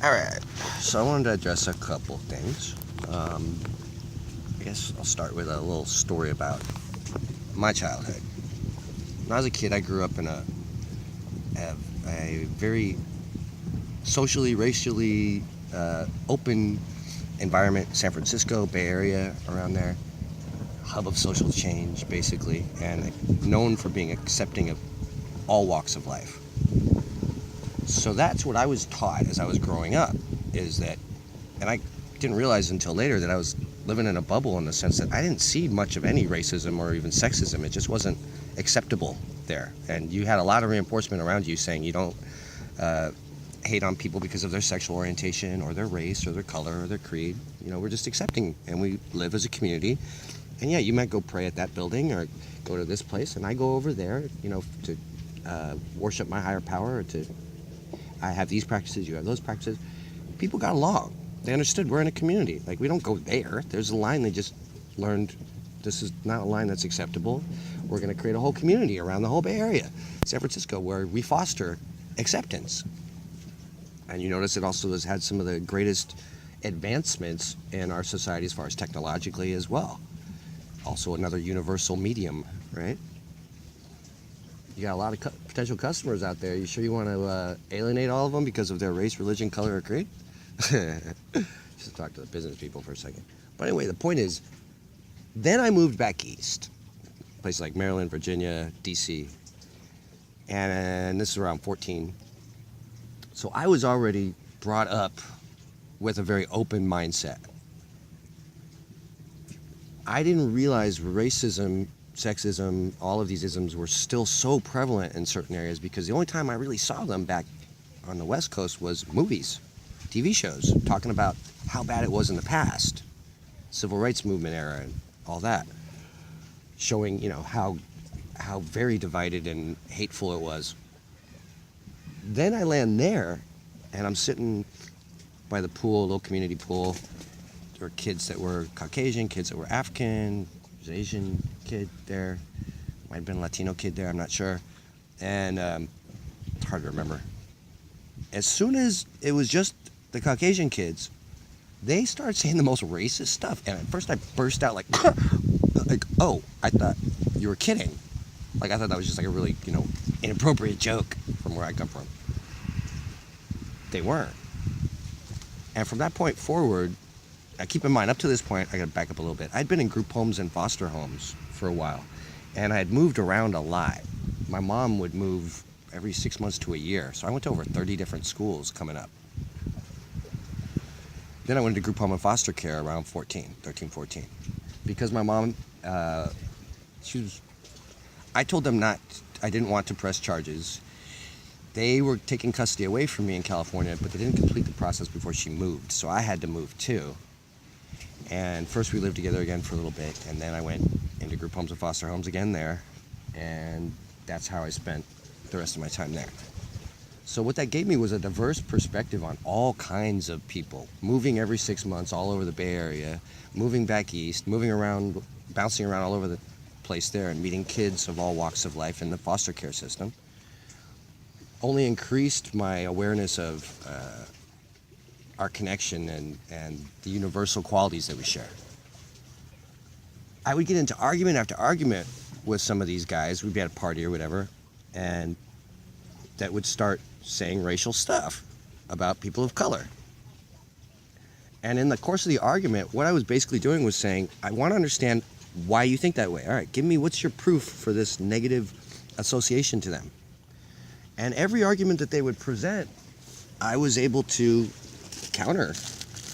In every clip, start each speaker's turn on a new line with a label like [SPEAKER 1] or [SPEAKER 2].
[SPEAKER 1] Alright, so I wanted to address a couple things. I guess I'll start with a little story about my childhood. When I was a kid, I grew up in a very socially, racially open environment. San Francisco, Bay Area, around there. Hub of social change, basically, and known for being accepting of all walks of life. So that's what I was taught as I was growing up, is that, and I didn't realize until later that I was living in a bubble in the sense that I didn't see much of any racism or even sexism. It just wasn't acceptable there. And you had a lot of reinforcement around you saying you don't hate on people because of their sexual orientation or their race or their color or their creed. You know, we're just accepting, and we live as a community. And yeah, you might go pray at that building or go to this place, and I go over there, you know, to worship my higher power, or to I have these practices, you have those practices. People got along. They understood we're in a community. Like, we don't go there. There's a line they just learned. This is not a line that's acceptable. We're going to create a whole community around the whole Bay Area, San Francisco, where we foster acceptance. And you notice it also has had some of the greatest advancements in our society as far as technologically as well. Also another universal medium, right? You got a lot of potential customers out there. You sure you want to alienate all of them because of their race, religion, color, or creed? Just talk to the business people for a second. But anyway, the point is, then I moved back east, places like Maryland, Virginia, D.C., and this is around 14. So I was already brought up with a very open mindset. I didn't realize racism, sexism, all of these isms were still so prevalent in certain areas, because the only time I really saw them back on the West Coast was movies, TV shows, talking about how bad it was in the past, civil rights movement era and all that, showing, you know, how very divided and hateful it was. Then I land there, and I'm sitting by the pool, a little community pool. There were kids that were Caucasian, kids that were African, there's an Asian kid there, might have been a Latino kid there, I'm not sure. And it's hard to remember. As soon as it was just the Caucasian kids, they started saying the most racist stuff. And at first I burst out like, like, oh, I thought you were kidding. Like, I thought that was just like a really, you know, inappropriate joke from where I come from. They weren't. And from that point forward, keep in mind, up to this point, I gotta back up a little bit. I'd been in group homes and foster homes for a while, and I had moved around a lot. My mom would move every 6 months to a year, so I went to over 30 different schools coming up. Then I went into group home and foster care around 13, 14. Because my mom, I told them I didn't want to press charges. They were taking custody away from me in California, but they didn't complete the process before she moved, so I had to move too. And first we lived together again for a little bit, and then I went into group homes and foster homes again there, and that's how I spent the rest of my time there. So what that gave me was a diverse perspective on all kinds of people, moving every 6 months all over the Bay Area, moving back east, moving around, bouncing around all over the place there, and meeting kids of all walks of life in the foster care system. Only increased my awareness of our connection and the universal qualities that we share. I would get into argument after argument with some of these guys. We'd be at a party or whatever, and that would start saying racial stuff about people of color. And in the course of the argument, what I was basically doing was saying, I want to understand why you think that way. All right, give me, what's your proof for this negative association to them? And every argument that they would present, I was able to counter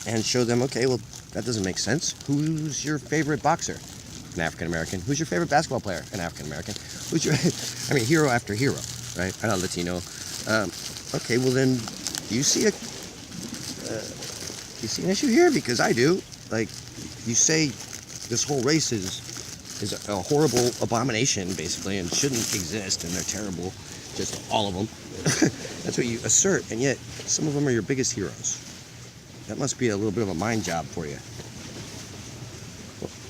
[SPEAKER 1] and show them, okay, well, that doesn't make sense. Who's your favorite boxer? An African-American. Who's your favorite basketball player? An African-American. Who's your, hero after hero, right? I'm not Latino. Okay, well then, you see an issue here? Because I do. Like, you say this whole race is a horrible abomination, basically, and shouldn't exist, and they're terrible. Just all of them. That's what you assert, and yet some of them are your biggest heroes. That must be a little bit of a mind job for you.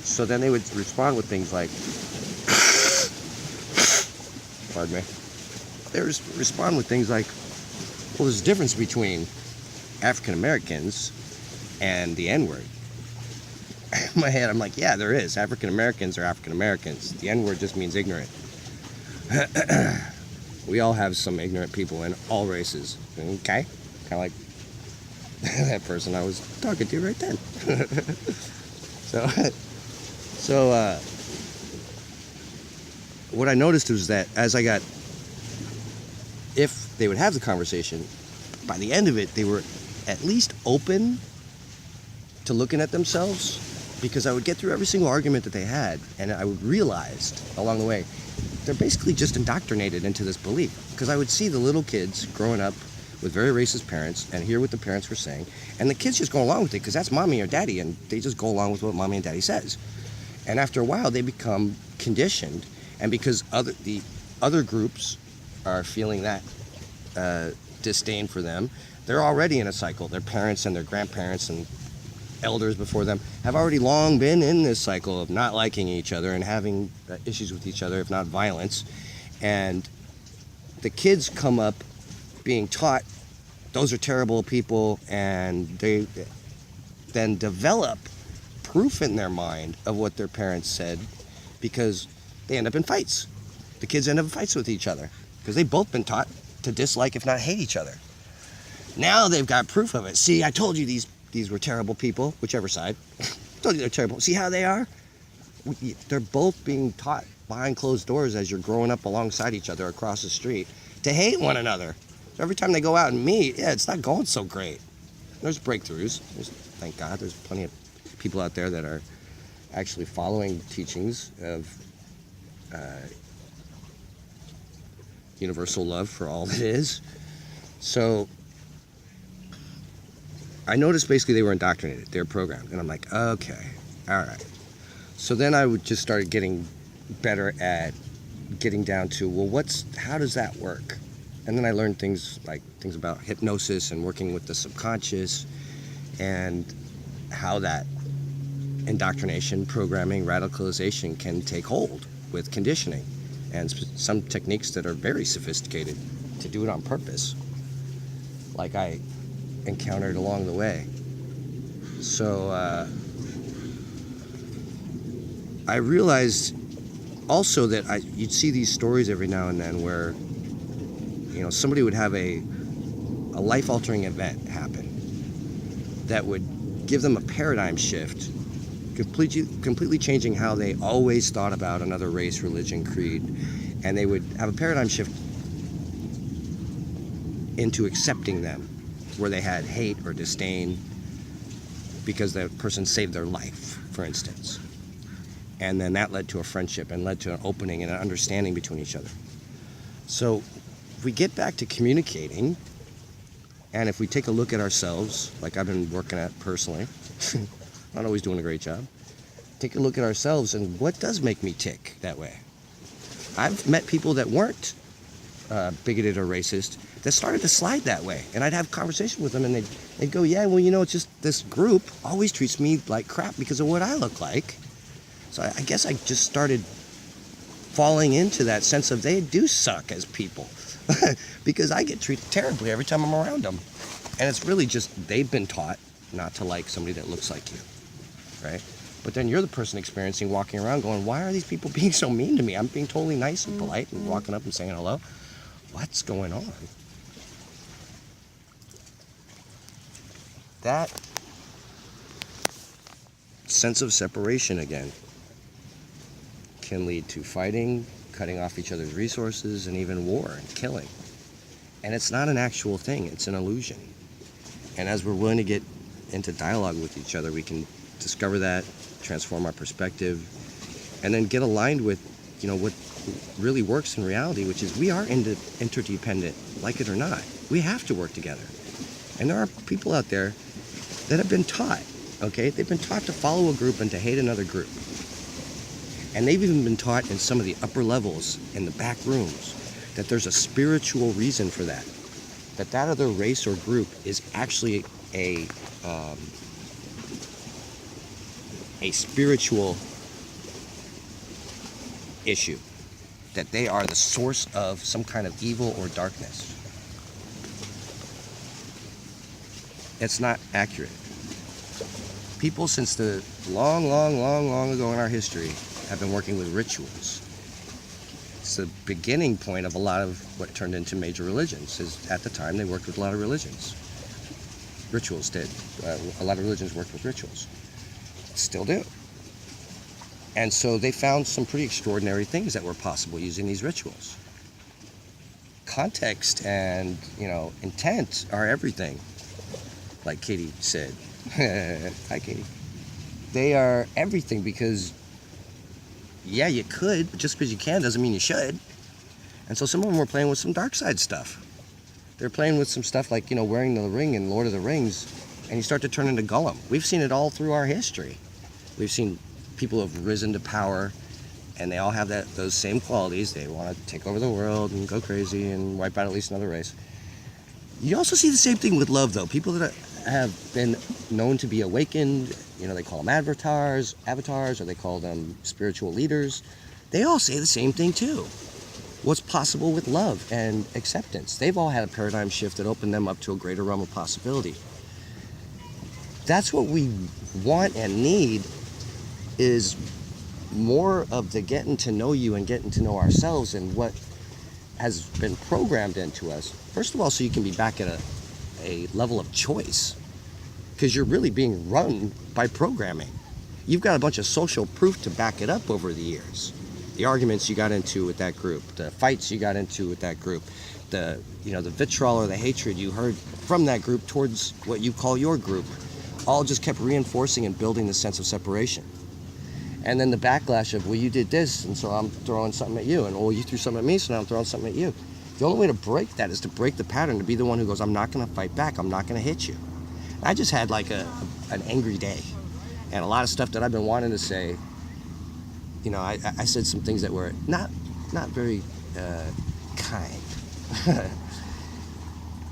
[SPEAKER 1] So then they would respond with things like, pardon me. They would respond with things like, well, there's a difference between African Americans and the N-word. In my head, I'm like, yeah, there is. African Americans are African Americans. The N-word just means ignorant. We all have some ignorant people in all races. Okay? Kind of like that person I was talking to right then. So what I noticed was that if they would have the conversation, by the end of it, they were at least open to looking at themselves, because I would get through every single argument that they had, and I would realize along the way, they're basically just indoctrinated into this belief. Because I would see the little kids growing up with very racist parents and hear what the parents were saying, and the kids just go along with it because that's mommy or daddy, and they just go along with what mommy and daddy says. And after a while, they become conditioned, and because the other groups are feeling that disdain for them, they're already in a cycle. Their parents and their grandparents and elders before them have already long been in this cycle of not liking each other and having issues with each other, if not violence. And the kids come up being taught those are terrible people, and they then develop proof in their mind of what their parents said, because they end up in fights. The kids end up in fights with each other because they've both been taught to dislike, if not hate, each other. Now they've got proof of it. See, I told you these were terrible people, whichever side. I told you they're terrible. See how they are? They're both being taught behind closed doors as you're growing up alongside each other across the street to hate one another. So every time they go out and meet, yeah, it's not going so great. There's breakthroughs. Thank God, there's plenty of people out there that are actually following teachings of universal love for all that is. So I noticed basically they were indoctrinated, they were programmed, and I'm like, okay, all right. So then I would just start getting better at getting down to, well, how does that work? And then I learned things about hypnosis and working with the subconscious, and how that indoctrination, programming, radicalization can take hold with conditioning, and some techniques that are very sophisticated to do it on purpose, like I encountered along the way. So I realized also that you'd see these stories every now and then where, somebody would have a life-altering event happen that would give them a paradigm shift, completely changing how they always thought about another race, religion, creed, and they would have a paradigm shift into accepting them, where they had hate or disdain because the person saved their life, for instance. And then that led to a friendship and led to an opening and an understanding between each other. So if we get back to communicating, and if we take a look at ourselves, like I've been working at personally, not always doing a great job, take a look at ourselves and what does make me tick that way. I've met people that weren't bigoted or racist that started to slide that way, and I'd have conversation with them, and they'd go, yeah, well, it's just this group always treats me like crap because of what I look like. So I guess I just started falling into that sense of they do suck as people because I get treated terribly every time I'm around them. And it's really just they've been taught not to like somebody that looks like you, right? But then you're the person experiencing walking around going, why are these people being so mean to me? I'm being totally nice and polite and walking up and saying hello. What's going on? That sense of separation again can lead to fighting, cutting off each other's resources, and even war and killing. And it's not an actual thing, it's an illusion. And as we're willing to get into dialogue with each other, we can discover that, transform our perspective, and then get aligned with, what really works in reality, which is we are interdependent, like it or not. We have to work together. And there are people out there that have been taught, okay? They've been taught to follow a group and to hate another group. And they've even been taught in some of the upper levels, in the back rooms, that there's a spiritual reason for that. That other race or group is actually a spiritual issue. That they are the source of some kind of evil or darkness. It's not accurate. People since the long ago in our history have been working with rituals. It's the beginning point of a lot of what turned into major religions. Is at the time they worked with a lot of religions. Rituals did. A lot of religions worked with rituals. Still do. And so they found some pretty extraordinary things that were possible using these rituals. Context and, intent are everything, like Katie said. Hi, Katie. They are everything because, yeah, you could, but just because you can doesn't mean you should. And so some of them were playing with some dark side stuff. They're playing with some stuff like, wearing the ring in Lord of the Rings, and you start to turn into Gollum. We've seen it all through our history. We've seen people who have risen to power, and they all have those same qualities. They want to take over the world and go crazy and wipe out at least another race. You also see the same thing with love, though. People that have been known to be awakened, they call them avatars, or they call them spiritual leaders. They all say the same thing, too. What's possible with love and acceptance? They've all had a paradigm shift that opened them up to a greater realm of possibility. That's what we want and need, is more of the getting to know you and getting to know ourselves and what has been programmed into us. First of all, so you can be back at a level of choice, because you're really being run by programming. You've got a bunch of social proof to back it up over the years. The arguments you got into with that group, the fights you got into with that group, the vitriol or the hatred you heard from that group towards what you call your group, all just kept reinforcing and building the sense of separation. And then the backlash of, well, you did this, and so I'm throwing something at you, and you threw something at me, so now I'm throwing something at you. The only way to break that is to break the pattern, to be the one who goes, I'm not going to fight back, I'm not going to hit you. I just had like an angry day, and a lot of stuff that I've been wanting to say. I said some things that were not very kind.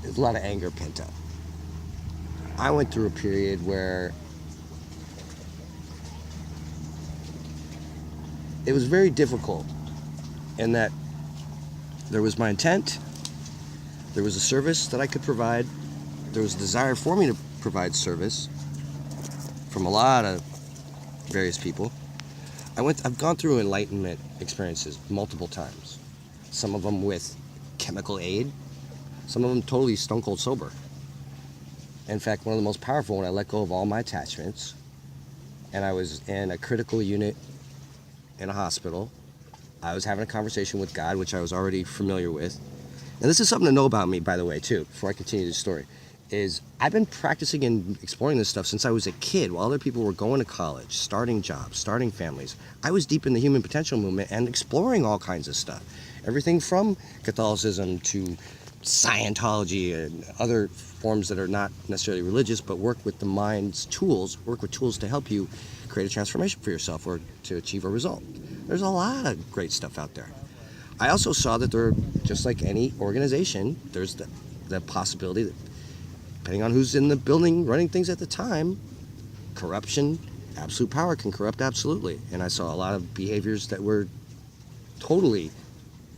[SPEAKER 1] There's a lot of anger pent up. I went through a period where it was very difficult, in that there was my intent, there was a service that I could provide, there was a desire for me to provide service from a lot of various people. I've gone through enlightenment experiences multiple times. Some of them with chemical aid, some of them totally stone cold sober. In fact, one of the most powerful, when I let go of all my attachments, and I was in a critical unit in a hospital. I was having a conversation with God, which I was already familiar with. And this is something to know about me, by the way, too, before I continue this story, is I've been practicing and exploring this stuff since I was a kid. While other people were going to college, starting jobs, starting families, I was deep in the human potential movement and exploring all kinds of stuff. Everything from Catholicism to Scientology and other forms that are not necessarily religious, but work with the mind's tools, work with tools to help you create a transformation for yourself or to achieve a result. There's a lot of great stuff out there. I also saw that there, just like any organization, there's the possibility that, depending on who's in the building running things at the time, corruption, absolute power can corrupt absolutely. And I saw a lot of behaviors that were totally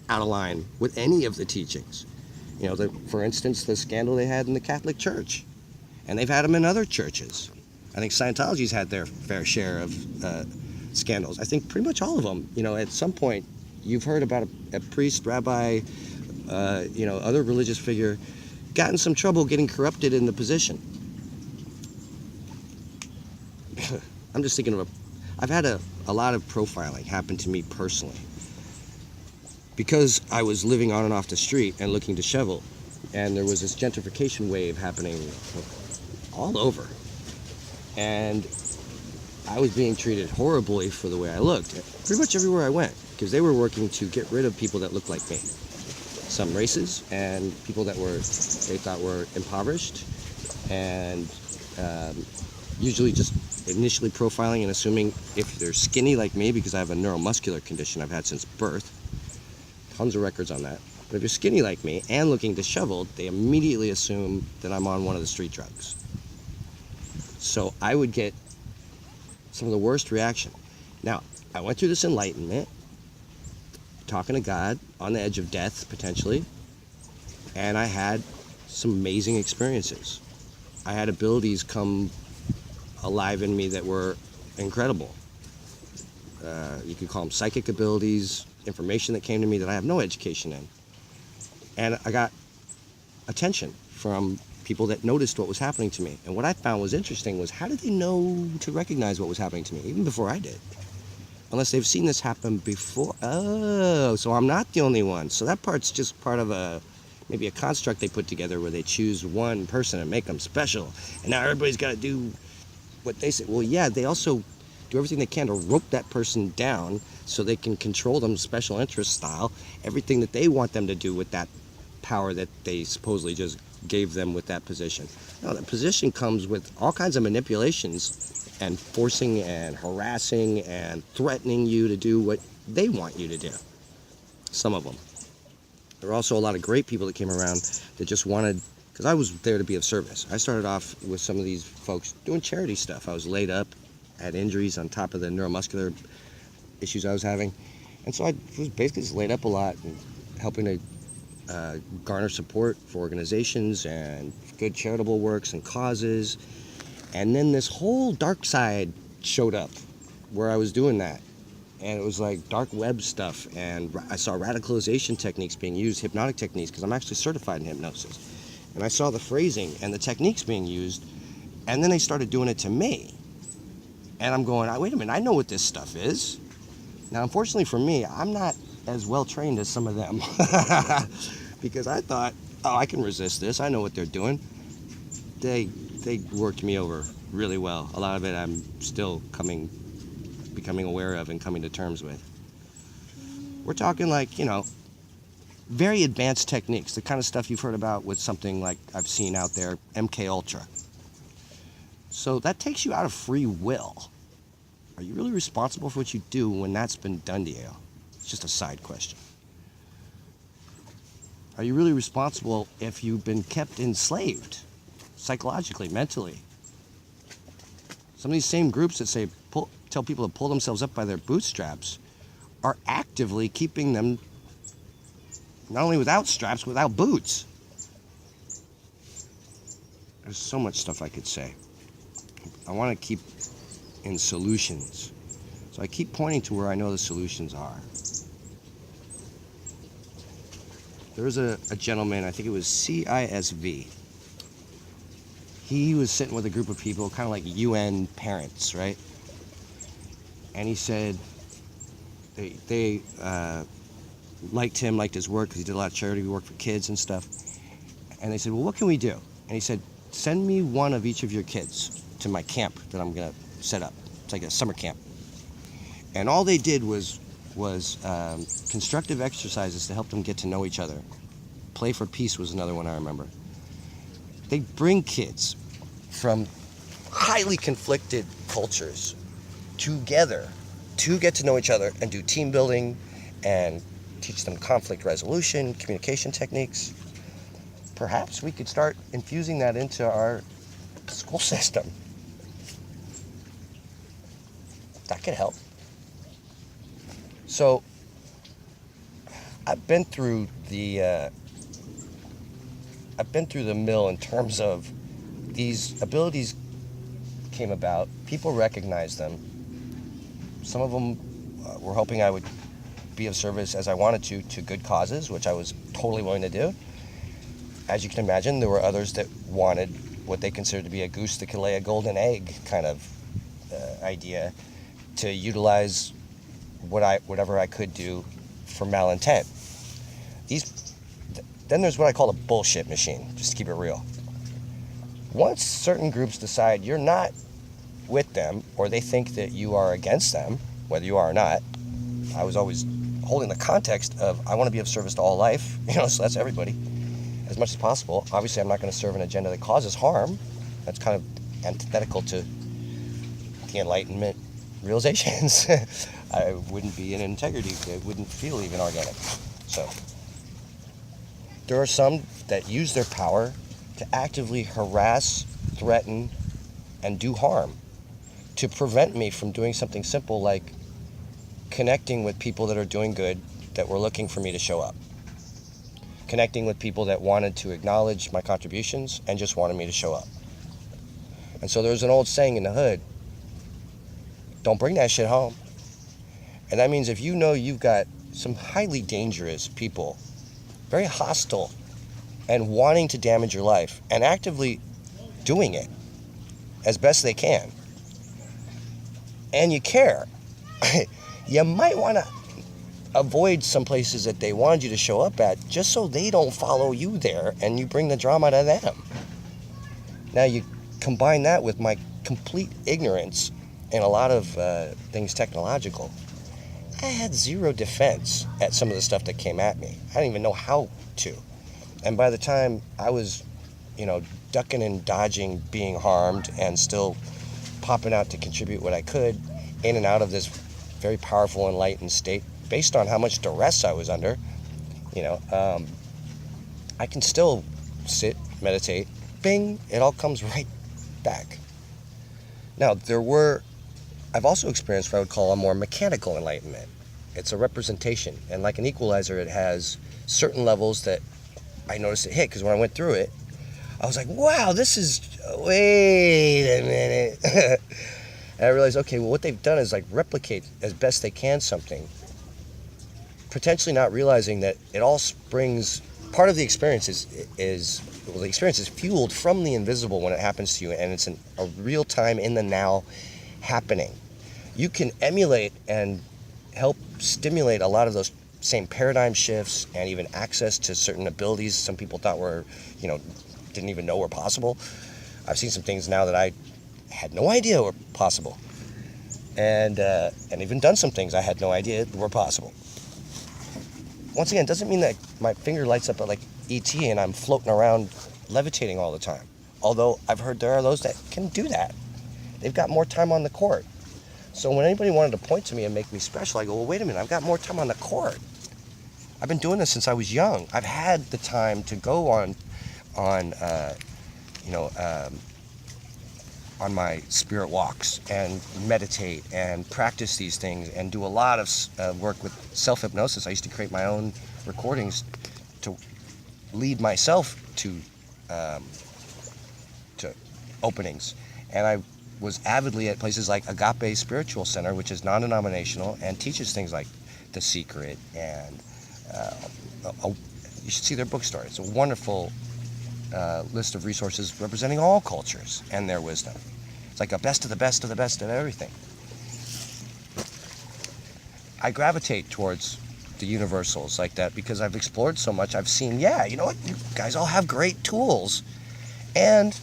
[SPEAKER 1] out of line with any of the teachings. For instance, the scandal they had in the Catholic Church. And they've had them in other churches. I think Scientology's had their fair share of scandals. I think pretty much all of them. At some point, you've heard about a priest, rabbi, other religious figure got in some trouble getting corrupted in the position. I'm just thinking of I've had a lot of profiling happen to me personally. Because I was living on and off the street and looking disheveled, and there was this gentrification wave happening all over. And I was being treated horribly for the way I looked, pretty much everywhere I went, because they were working to get rid of people that looked like me. Some races and people that they thought were impoverished, and usually just initially profiling and assuming if they're skinny like me, because I have a neuromuscular condition I've had since birth. Tons of records on that. But if you're skinny like me and looking disheveled, they immediately assume that I'm on one of the street drugs. So I would get some of the worst reaction. Now, I went through this enlightenment, talking to God, on the edge of death, potentially, and I had some amazing experiences. I had abilities come alive in me that were incredible. You could call them psychic abilities, information that came to me that I have no education in. And I got attention from people that noticed what was happening to me. And what I found was interesting was, how did they know to recognize what was happening to me, even before I did? Unless they've seen this happen before. Oh, so I'm not the only one. So that part's just part of maybe a construct they put together where they choose one person and make them special. And now everybody's got to do what they say. Well, yeah, they also do everything they can to rope that person down so they can control them special interest style, everything that they want them to do with that power that they supposedly just gave them with that position. No, that position comes with all kinds of manipulations and forcing and harassing and threatening you to do what they want you to do. Some of them. There were also a lot of great people that came around that just wanted, because I was there to be of service. I started off with some of these folks doing charity stuff. I was laid up, had injuries on top of the neuromuscular issues I was having. And so I was basically just laid up a lot and helping to garner support for organizations and good charitable works and causes. And then this whole dark side showed up where I was doing that. And it was like dark web stuff. And I saw radicalization techniques being used, hypnotic techniques, because I'm actually certified in hypnosis. And I saw the phrasing and the techniques being used. And then they started doing it to me. And I'm going, wait a minute, I know what this stuff is. Now, unfortunately for me, I'm not as well trained as some of them. Because I thought, I can resist this. I know what they're doing. They worked me over really well. A lot of it I'm still becoming aware of and coming to terms with. We're talking like, very advanced techniques, the kind of stuff you've heard about with something like I've seen out there, MK Ultra. So that takes you out of free will. Are you really responsible for what you do when that's been done to you? It's just a side question. Are you really responsible if you've been kept enslaved, psychologically, mentally? Some of these same groups that tell people to pull themselves up by their bootstraps are actively keeping them not only without straps, without boots. There's so much stuff I could say. I want to keep in solutions. So I keep pointing to where I know the solutions are. There was a gentleman, I think it was CISV. He was sitting with a group of people, kind of like UN parents, right? And he said they liked him, liked his work, because he did a lot of charity work for kids and stuff. And they said, well, what can we do? And he said, send me one of each of your kids to my camp that I'm going to set up. It's like a summer camp. And all they did was constructive exercises to help them get to know each other. Play for Peace was another one I remember. They bring kids from highly conflicted cultures together to get to know each other and do team building and teach them conflict resolution, communication techniques. Perhaps we could start infusing that into our school system. That could help. So I've been through the mill in terms of these abilities came about. People recognized them. Some of them were hoping I would be of service as I wanted to good causes, which I was totally willing to do. As you can imagine, there were others that wanted what they considered to be a goose that could lay a golden egg kind of idea to utilize whatever I could do for malintent. Then there's what I call a bullshit machine, just to keep it real. Once certain groups decide you're not with them, or they think that you are against them, whether you are or not, I was always holding the context of I want to be of service to all life, so that's everybody, as much as possible. Obviously, I'm not going to serve an agenda that causes harm. That's kind of antithetical to the Enlightenment realizations. I wouldn't be in integrity. It wouldn't feel even organic. So there are some that use their power to actively harass, threaten, and do harm to prevent me from doing something simple like connecting with people that are doing good that were looking for me to show up. Connecting with people that wanted to acknowledge my contributions and just wanted me to show up. And so there's an old saying in the hood, don't bring that shit home. And that means if you know you've got some highly dangerous people, very hostile, and wanting to damage your life, and actively doing it as best they can, and you care, you might want to avoid some places that they wanted you to show up at just so they don't follow you there and you bring the drama to them. Now you combine that with my complete ignorance in a lot of things technological. I had zero defense at some of the stuff that came at me. I didn't even know how to. And by the time I was, ducking and dodging being harmed and still popping out to contribute what I could in and out of this very powerful, enlightened state based on how much duress I was under, I can still sit, meditate, bing, it all comes right back. Now, I've also experienced what I would call a more mechanical enlightenment. It's a representation, and like an equalizer, it has certain levels that I noticed it hit, because when I went through it, I was like, wow, wait a minute. And I realized, okay, well, what they've done is like replicate as best they can something, potentially not realizing that it all springs, part of the experience the experience is fueled from the invisible when it happens to you, and it's a real time in the now happening. You can emulate and help stimulate a lot of those same paradigm shifts and even access to certain abilities some people thought were, didn't even know were possible. I've seen some things now that I had no idea were possible, and even done some things I had no idea were possible. Once again, it doesn't mean that my finger lights up like E.T. and I'm floating around levitating all the time. Although I've heard there are those that can do that. They've got more time on the court. So when anybody wanted to point to me and make me special, I go, well, wait a minute, I've got more time on the court. I've been doing this since I was young. I've had the time to go on my spirit walks and meditate and practice these things and do a lot of work with self-hypnosis. I used to create my own recordings to lead myself to openings. And I was avidly at places like Agape Spiritual Center, which is non-denominational and teaches things like The Secret, and you should see their bookstore. It's a wonderful list of resources representing all cultures and their wisdom. It's like a best of the best of the best of everything. I gravitate towards the universals like that because I've explored so much. I've seen, you guys all have great tools. And,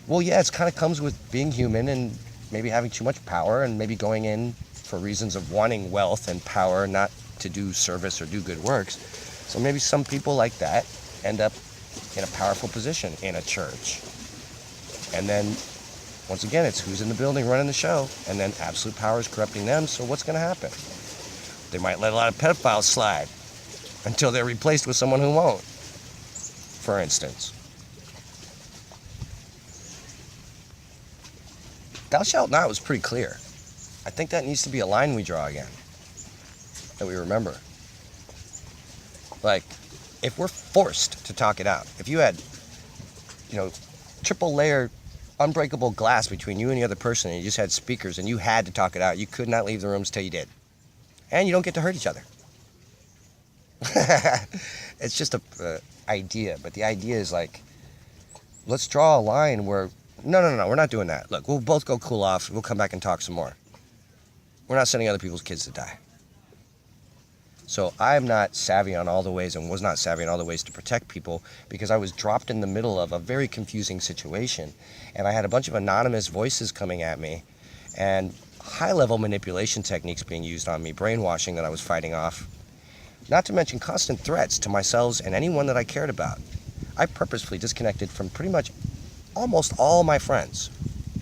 [SPEAKER 1] it kind of comes with being human and maybe having too much power and maybe going in for reasons of wanting wealth and power, not to do service or do good works. So maybe some people like that end up in a powerful position in a church. And then, once again, it's who's in the building running the show, and then absolute power is corrupting them, so what's going to happen? They might let a lot of pedophiles slide until they're replaced with someone who won't, for instance. Thou shalt not was pretty clear. I think that needs to be a line we draw again, that we remember. Like, if we're forced to talk it out, if you had, triple layer unbreakable glass between you and the other person and you just had speakers and you had to talk it out, you could not leave the rooms till you did. And you don't get to hurt each other. It's just a idea, but the idea is like, let's draw a line where, no, we're not doing that. Look, we'll both go cool off, we'll come back and talk some more. We're not sending other people's kids to die. So I'm not savvy on all the ways and was not savvy on all the ways to protect people because I was dropped in the middle of a very confusing situation. And I had a bunch of anonymous voices coming at me and high-level manipulation techniques being used on me, brainwashing that I was fighting off. Not to mention constant threats to myself and anyone that I cared about. I purposefully disconnected from pretty much almost all my friends.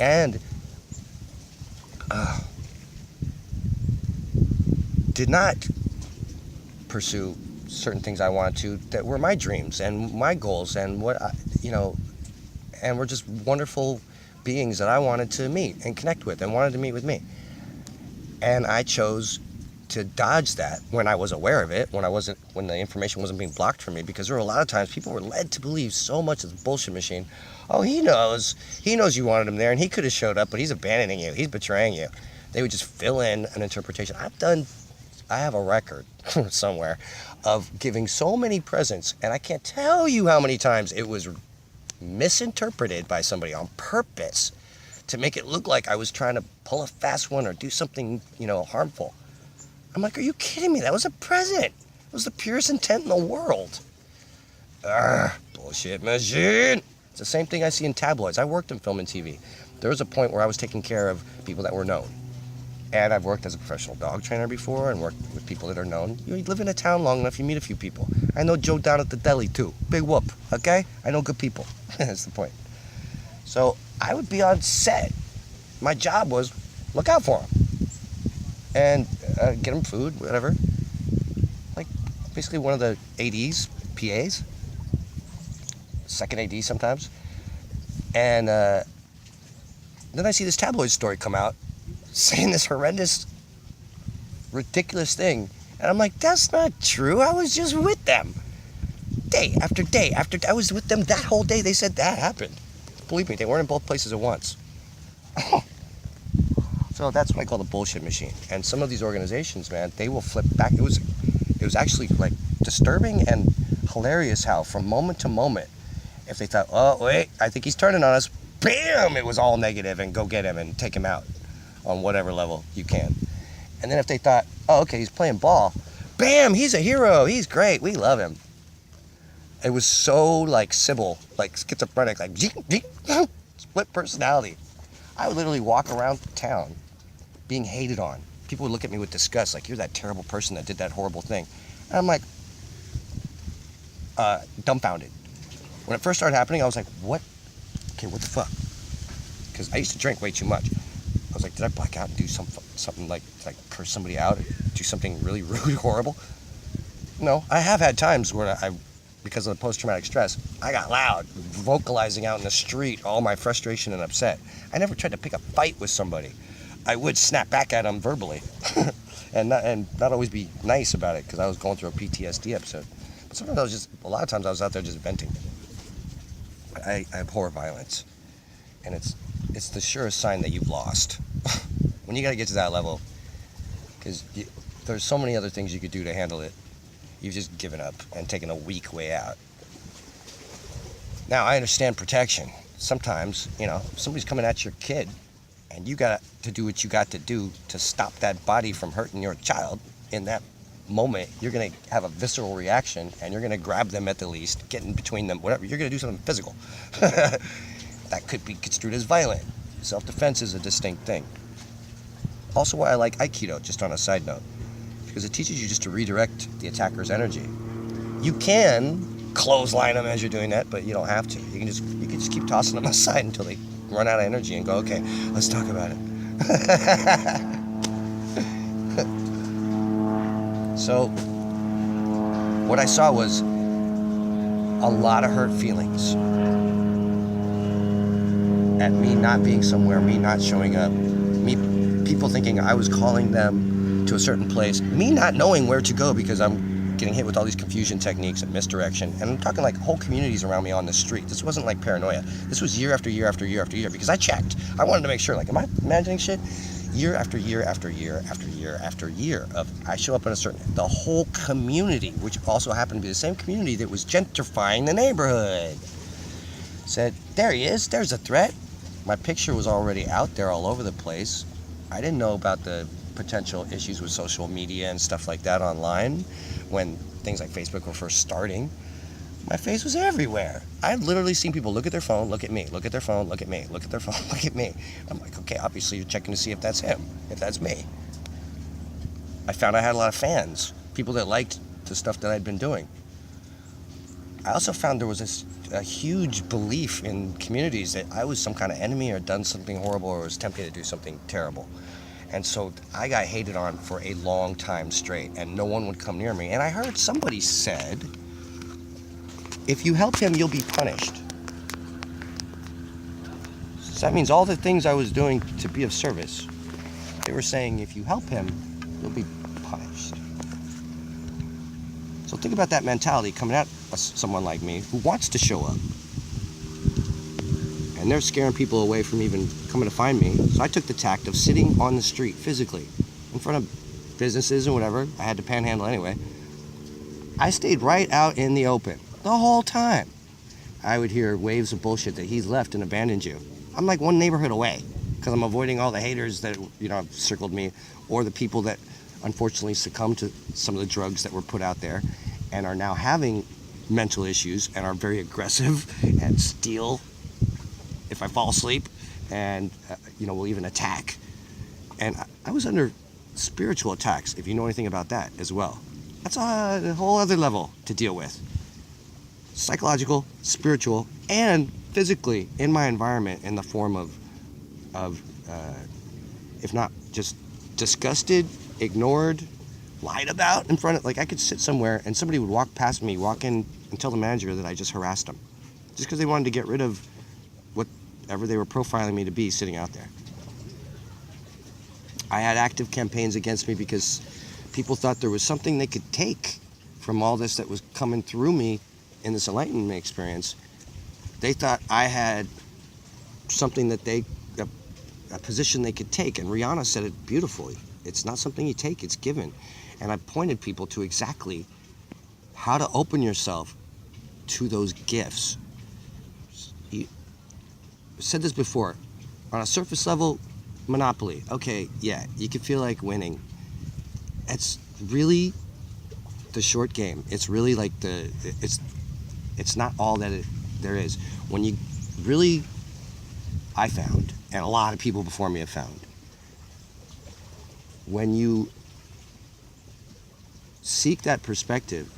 [SPEAKER 1] And did not pursue certain things I wanted to that were my dreams and my goals and what and were just wonderful beings that I wanted to meet and connect with and wanted to meet with me. And I chose to dodge that when I was aware of it, when the information wasn't being blocked from me, because there were a lot of times people were led to believe so much of the bullshit machine. Oh, he knows you wanted him there, and he could have showed up, but he's abandoning you, he's betraying you. They would just fill in an interpretation. I have a record somewhere of giving so many presents, and I can't tell you how many times it was misinterpreted by somebody on purpose to make it look like I was trying to pull a fast one or do something, harmful. I'm like, are you kidding me? That was a present. It was the purest intent in the world. Bullshit machine. It's the same thing I see in tabloids. I worked in film and TV. There was a point where I was taking care of people that were known. And I've worked as a professional dog trainer before and worked with people that are known. You live in a town long enough, you meet a few people. I know Joe down at the deli too. Big whoop, okay? I know good people. That's the point. So I would be on set. My job was look out for them. And get them food, whatever. Like basically one of the ADs, PAs. Second AD sometimes. And then I see this tabloid story come out saying this horrendous, ridiculous thing. And I'm like, that's not true. I was just with them. Day after day after day. I was with them that whole day. They said that happened. Believe me, they weren't in both places at once. So that's what I call the bullshit machine. And some of these organizations, man, they will flip back. It was actually like disturbing and hilarious how from moment to moment, if they thought, oh, wait, I think he's turning on us, bam, it was all negative and go get him and take him out on whatever level you can. And then if they thought, oh, okay, he's playing ball, bam, he's a hero, he's great, we love him. It was so like Sybil, like schizophrenic, like split personality. I would literally walk around town being hated on. People would look at me with disgust, like, you're that terrible person that did that horrible thing. And I'm like, dumbfounded. When it first started happening, I was like, what? Okay, what the fuck? Because I used to drink way too much. I was like, did I black out and do something like curse somebody out, or do something really, really horrible? No, I have had times where because of the post-traumatic stress, I got loud, vocalizing out in the street all my frustration and upset. I never tried to pick a fight with somebody. I would snap back at them verbally and not always be nice about it because I was going through a PTSD episode. But sometimes a lot of times I was out there just venting. I abhor violence. And it's the surest sign that you've lost. When you got to get to that level, because there's so many other things you could do to handle it. You've just given up and taken a weak way out. Now, I understand protection. Sometimes, if somebody's coming at your kid and you got to do what you got to do to stop that body from hurting your child in that moment, you're going to have a visceral reaction and you're going to grab them at the least, get in between them, whatever. You're going to do something physical. That could be construed as violent. Self-defense is a distinct thing. Also why I like Aikido, just on a side note, because it teaches you just to redirect the attacker's energy. You can clothesline them as you're doing that, but you don't have to. You can just keep tossing them aside until they run out of energy and go, okay, let's talk about it. So what I saw was a lot of hurt feelings at me not being somewhere, me not showing up, people thinking I was calling them to a certain place, me not knowing where to go because I'm getting hit with all these confusion techniques and misdirection. And I'm talking like whole communities around me on the street. This wasn't like paranoia. This was year after year after year after year because I checked. I wanted to make sure, like, am I imagining shit? Year after year after year after year after year of I show up in the whole community, which also happened to be the same community that was gentrifying the neighborhood, said, there he is, there's a threat. My picture was already out there all over the place. I didn't know about the potential issues with social media and stuff like that online when things like Facebook were first starting. My face was everywhere. I've literally seen people look at their phone, look at me, look at their phone, look at me, look at their phone, look at me. I'm like, okay, obviously you're checking to see if that's him, if that's me. I found I had a lot of fans, people that liked the stuff that I'd been doing. I also found there was a huge belief in communities that I was some kind of enemy or done something horrible or was tempted to do something terrible. And so I got hated on for a long time straight, and no one would come near me. And I heard somebody said, if you help him, you'll be punished. So that means all the things I was doing to be of service, they were saying, if you help him, you'll be punished. Well, think about that mentality coming at someone like me who wants to show up. And they're scaring people away from even coming to find me. So I took the tact of sitting on the street physically in front of businesses and whatever. I had to panhandle anyway. I stayed right out in the open the whole time. I would hear waves of bullshit that he's left and abandoned you. I'm like one neighborhood away because I'm avoiding all the haters that, have circled me, or the people that unfortunately succumbed to some of the drugs that were put out there and are now having mental issues and are very aggressive and steal if I fall asleep and, will even attack. And I was under spiritual attacks, if you know anything about that as well. That's a whole other level to deal with. Psychological, spiritual, and physically in my environment in the form of if not just disgusted, ignored, lied about in front of, like I could sit somewhere and somebody would walk past me, walk in and tell the manager that I just harassed them. Just because they wanted to get rid of whatever they were profiling me to be sitting out there. I had active campaigns against me because people thought there was something they could take from all this that was coming through me in this enlightenment experience. They thought I had something that a position they could take. And Rihanna said it beautifully. It's not something you take, it's given. And I pointed people to exactly how to open yourself to those gifts. I said this before. On a surface level, Monopoly. Okay, yeah, you can feel like winning. It's really the short game. It's really like it's not all that there is. When you really, I found, and a lot of people before me have found, when you seek that perspective,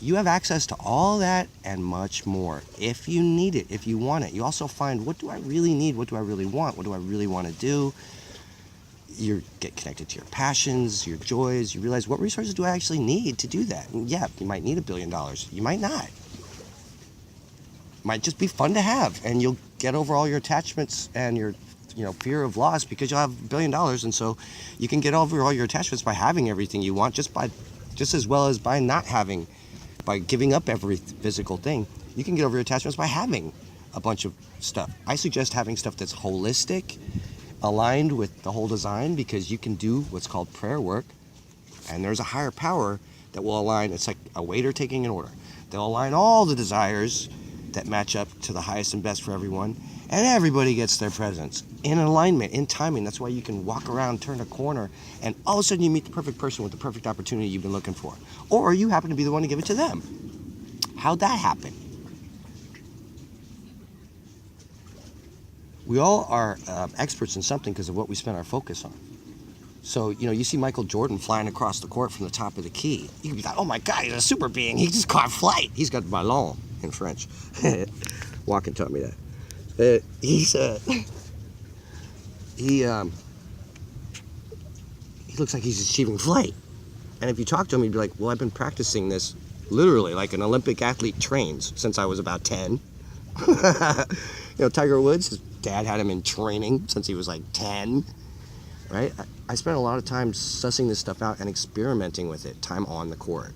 [SPEAKER 1] you have access to all that and much more if you need it, if you want it. You also find, what do I really need? What do I really want? What do I really want to do? You get connected to your passions, your joys. You realize, what resources do I actually need to do that? And yeah, you might need $1 billion. You might not. Might just be fun to have, and you'll get over all your attachments and your fear of loss because you'll have $1 billion, and so you can get over all your attachments by having everything you want, just as well as by not having, by giving up every physical thing. You can get over your attachments by having a bunch of stuff. I suggest having stuff that's holistic, aligned with the whole design, because you can do what's called prayer work, and there's a higher power that will align. It's like a waiter taking an order. They'll align all the desires that match up to the highest and best for everyone, and everybody gets their presents in alignment, in timing. That's why you can walk around, turn a corner, and all of a sudden you meet the perfect person with the perfect opportunity you've been looking for. Or you happen to be the one to give it to them. How'd that happen? We all are experts in something because of what we spend our focus on. So, you see Michael Jordan flying across the court from the top of the key. You can be like, oh my God, he's a super being. He just caught flight. He's got ballon in French. Walken taught me that. He looks like he's achieving flight. And if you talk to him, he'd be like, well, I've been practicing this literally like an Olympic athlete trains since I was about 10. Tiger Woods, his dad had him in training since he was like 10. Right? I spent a lot of time sussing this stuff out and experimenting with it, time on the court.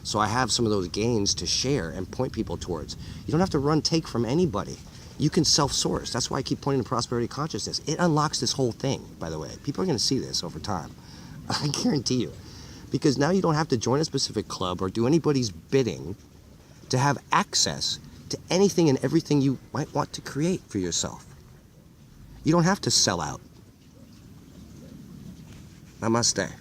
[SPEAKER 1] So I have some of those gains to share and point people towards. You don't have to take from anybody. You can self-source. That's why I keep pointing to prosperity consciousness. It unlocks this whole thing, by the way. People are going to see this over time. I guarantee you. Because now you don't have to join a specific club or do anybody's bidding to have access to anything and everything you might want to create for yourself. You don't have to sell out. Namaste.